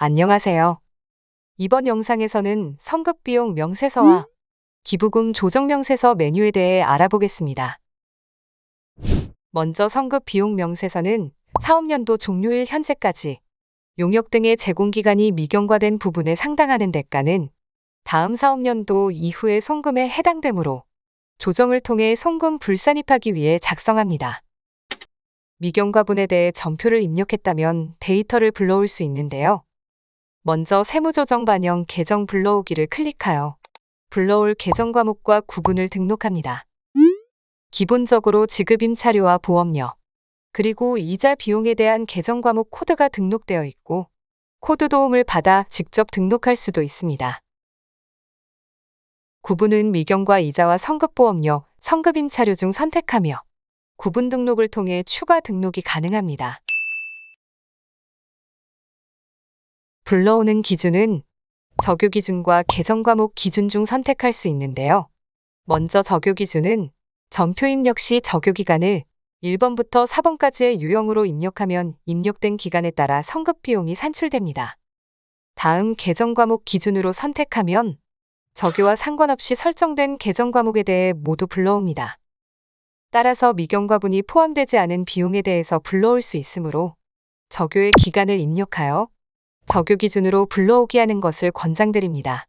안녕하세요. 이번 영상에서는 성급비용 명세서와 기부금 조정 명세서 메뉴에 대해 알아보겠습니다. 먼저 성급비용 명세서는 사업연도 종료일 현재까지 용역 등의 제공기간이 미경과된 부분에 상당하는 대가는 다음 사업연도 이후의 송금에 해당되므로 조정을 통해 송금 불산입하기 위해 작성합니다. 미경과분에 대해 전표를 입력했다면 데이터를 불러올 수 있는데요. 먼저 세무조정 반영 계정 불러오기를 클릭하여 불러올 계정 과목과 구분을 등록합니다. 기본적으로 지급 임차료와 보험료, 그리고 이자 비용에 대한 계정 과목 코드가 등록되어 있고 코드 도움을 받아 직접 등록할 수도 있습니다. 구분은 미경과 이자와 성급보험료, 성급임차료 중 선택하며 구분 등록을 통해 추가 등록이 가능합니다. 불러오는 기준은 적요 기준과 계정 과목 기준 중 선택할 수 있는데요. 먼저 적요 기준은 전표 입력 시 적요 기간을 1번부터 4번까지의 유형으로 입력하면 입력된 기간에 따라 성급 비용이 산출됩니다. 다음 계정 과목 기준으로 선택하면 적요와 상관없이 설정된 계정 과목에 대해 모두 불러옵니다. 따라서 미경과분이 포함되지 않은 비용에 대해서 불러올 수 있으므로 적요의 기간을 입력하여 적요 기준으로 불러오게 하는 것을 권장드립니다.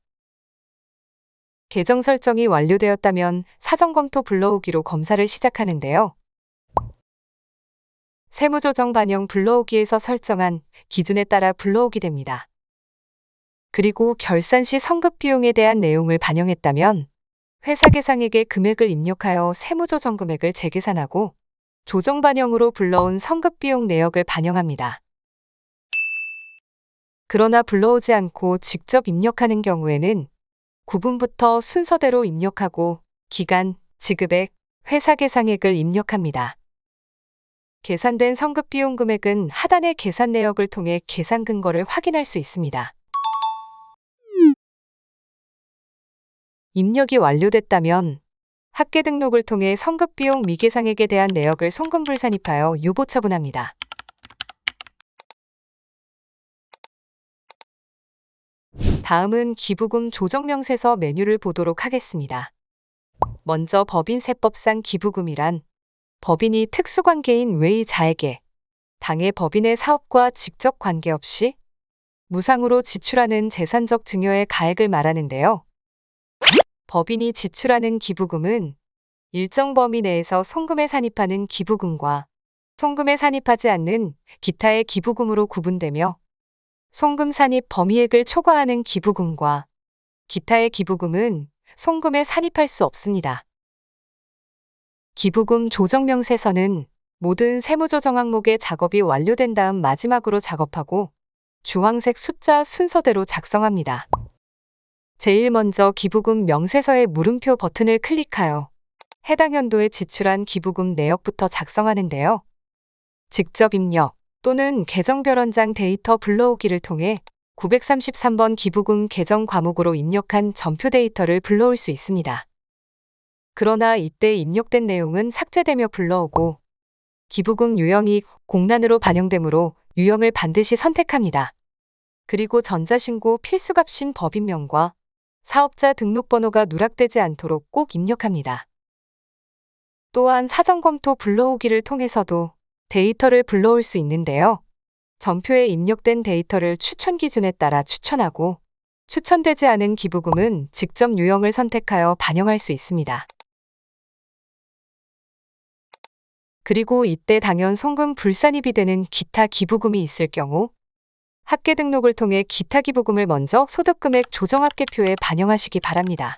계정 설정이 완료되었다면 사전검토 불러오기로 검사를 시작하는데요. 세무조정 반영 불러오기에서 설정한 기준에 따라 불러오게 됩니다. 그리고 결산 시 성급 비용에 대한 내용을 반영했다면 회사계상액의 금액을 입력하여 세무조정 금액을 재계산하고 조정 반영으로 불러온 성급 비용 내역을 반영합니다. 그러나 불러오지 않고 직접 입력하는 경우에는 구분부터 순서대로 입력하고 기간, 지급액, 회사계상액을 입력합니다. 계산된 성급비용 금액은 하단의 계산 내역을 통해 계산 근거를 확인할 수 있습니다. 입력이 완료됐다면 합계 등록을 통해 성급비용 미계상액에 대한 내역을 송금불산입하여 유보 처분합니다. 다음은 기부금 조정명세서 메뉴를 보도록 하겠습니다. 먼저 법인세법상 기부금이란 법인이 특수관계인 외의자에게 당해 법인의 사업과 직접 관계없이 무상으로 지출하는 재산적 증여의 가액을 말하는데요. 법인이 지출하는 기부금은 일정 범위 내에서 송금에 산입하는 기부금과 송금에 산입하지 않는 기타의 기부금으로 구분되며 송금 산입 범위액을 초과하는 기부금과 기타의 기부금은 송금에 산입할 수 없습니다. 기부금 조정명세서는 모든 세무조정 항목의 작업이 완료된 다음 마지막으로 작업하고 주황색 숫자 순서대로 작성합니다. 제일 먼저 기부금 명세서의 물음표 버튼을 클릭하여 해당 연도에 지출한 기부금 내역부터 작성하는데요. 직접 입력 또는 계정별원장 데이터 불러오기를 통해 933번 기부금 계정 과목으로 입력한 전표 데이터를 불러올 수 있습니다. 그러나 이때 입력된 내용은 삭제되며 불러오고 기부금 유형이 공란으로 반영되므로 유형을 반드시 선택합니다. 그리고 전자신고 필수값인 법인명과 사업자 등록번호가 누락되지 않도록 꼭 입력합니다. 또한 사전검토 불러오기를 통해서도 데이터를 불러올 수 있는데요. 전표에 입력된 데이터를 추천 기준에 따라 추천하고 추천되지 않은 기부금은 직접 유형을 선택하여 반영할 수 있습니다. 그리고 이때 당연 송금 불산입이 되는 기타 기부금이 있을 경우 합계 등록을 통해 기타 기부금을 먼저 소득금액 조정합계표에 반영하시기 바랍니다.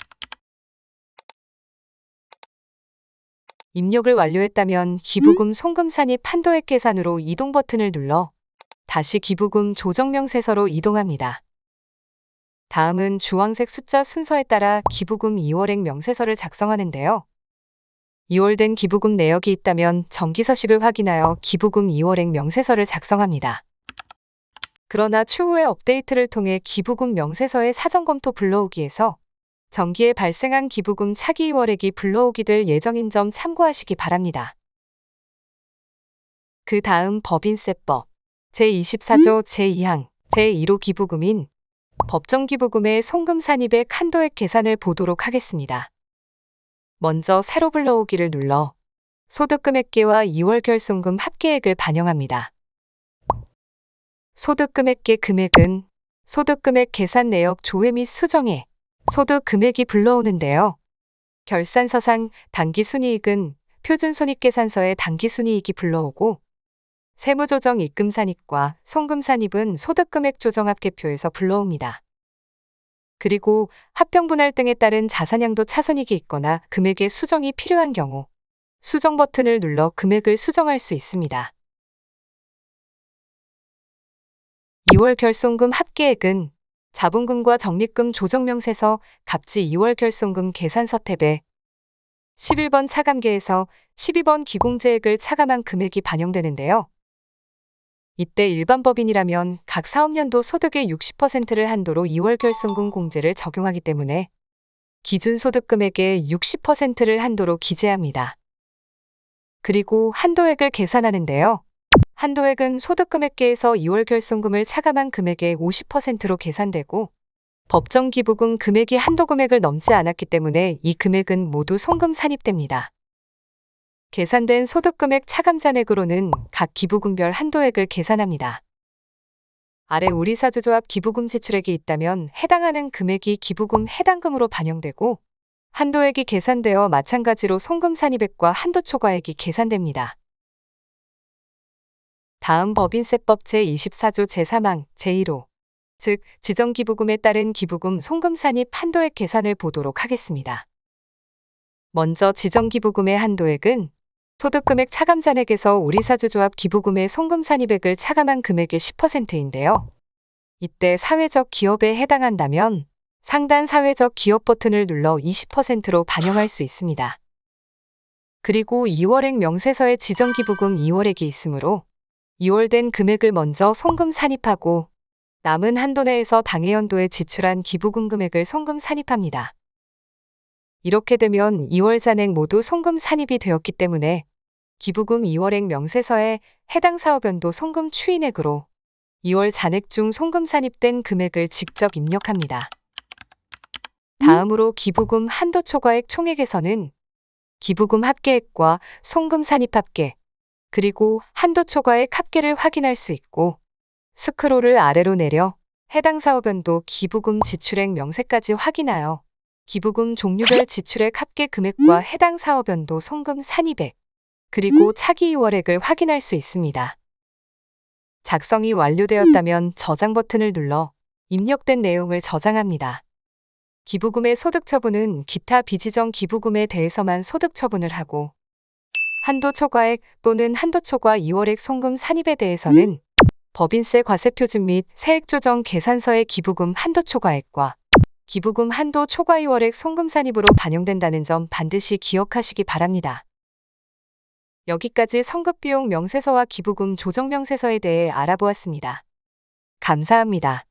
입력을 완료했다면 기부금 송금 산입 한도액 계산으로 이동 버튼을 눌러 다시 기부금 조정명세서로 이동합니다. 다음은 주황색 숫자 순서에 따라 기부금 2월액 명세서를 작성하는데요. 2월된 기부금 내역이 있다면 정기서식을 확인하여 기부금 2월액 명세서를 작성합니다. 그러나 추후에 업데이트를 통해 기부금 명세서의 사전검토 불러오기에서 정기에 발생한 기부금 차기 2월액이 불러오게 될 예정인 점 참고하시기 바랍니다. 그 다음 법인세법 제24조 제2항 제1호 기부금인 법정기부금의 송금산입액 한도액 계산을 보도록 하겠습니다. 먼저 세로 불러오기를 눌러 소득금액계와 2월 결손금 합계액을 반영합니다. 소득금액계 금액은 소득금액 계산 내역 조회 및 수정에 소득금액이 불러오는데요. 결산서상 당기순이익은 표준손익계산서에 당기순이익이 불러오고 세무조정 입금산입과 송금산입은 소득금액조정합계표에서 불러옵니다. 그리고 합병분할 등에 따른 자산양도 차손익이 있거나 금액의 수정이 필요한 경우 수정 버튼을 눌러 금액을 수정할 수 있습니다. 2월 결손금 합계액은 자본금과 적립금 조정명세서 갑지 2월 결손금 계산서 탭에 11번 차감계에서 12번 기공제액을 차감한 금액이 반영되는데요. 이때 일반 법인이라면 각 사업년도 소득의 60%를 한도로 2월 결손금 공제를 적용하기 때문에 기준 소득금액의 60%를 한도로 기재합니다. 그리고 한도액을 계산하는데요. 한도액은 소득금액계에서 2월 결손금을 차감한 금액의 50%로 계산되고 법정기부금 금액이 한도금액을 넘지 않았기 때문에 이 금액은 모두 송금 산입됩니다. 계산된 소득금액 차감잔액으로는 각 기부금별 한도액을 계산합니다. 아래 우리사주조합 기부금 지출액이 있다면 해당하는 금액이 기부금 해당금으로 반영되고 한도액이 계산되어 마찬가지로 송금 산입액과 한도 초과액이 계산됩니다. 다음 법인세법 제24조 제3항 제1호 즉 지정기부금에 따른 기부금 송금 산입 한도액 계산을 보도록 하겠습니다. 먼저 지정기부금의 한도액은 소득금액 차감잔액에서 우리사주조합 기부금의 송금 산입액을 차감한 금액의 10%인데요. 이때 사회적 기업에 해당한다면 상단 사회적 기업 버튼을 눌러 20%로 반영할 수 있습니다. 그리고 2월액 명세서에 지정기부금 2월액이 있으므로 2월된 금액을 먼저 송금 산입하고 남은 한도 내에서 당해연도에 지출한 기부금 금액을 송금 산입합니다. 이렇게 되면 2월 잔액 모두 송금 산입이 되었기 때문에 기부금 2월액 명세서에 해당 사업연도 송금 추인액으로 2월 잔액 중 송금 산입된 금액을 직접 입력합니다. 다음으로 기부금 한도 초과액 총액에서는 기부금 합계액과 송금 산입 합계, 그리고 한도 초과액 합계를 확인할 수 있고 스크롤을 아래로 내려 해당 사업연도 기부금 지출액 명세까지 확인하여 기부금 종류별 지출액 합계 금액과 해당 사업연도 송금 산입액, 그리고 차기 2월액을 확인할 수 있습니다. 작성이 완료되었다면 저장 버튼을 눌러 입력된 내용을 저장합니다. 기부금의 소득 처분은 기타 비지정 기부금에 대해서만 소득 처분을 하고 한도 초과액 또는 한도 초과 2월액 송금 산입에 대해서는 법인세 과세표준 및 세액조정 계산서의 기부금 한도 초과액과 기부금 한도 초과 2월액 송금 산입으로 반영된다는 점 반드시 기억하시기 바랍니다. 여기까지 성급비용 명세서와 기부금 조정명세서에 대해 알아보았습니다. 감사합니다.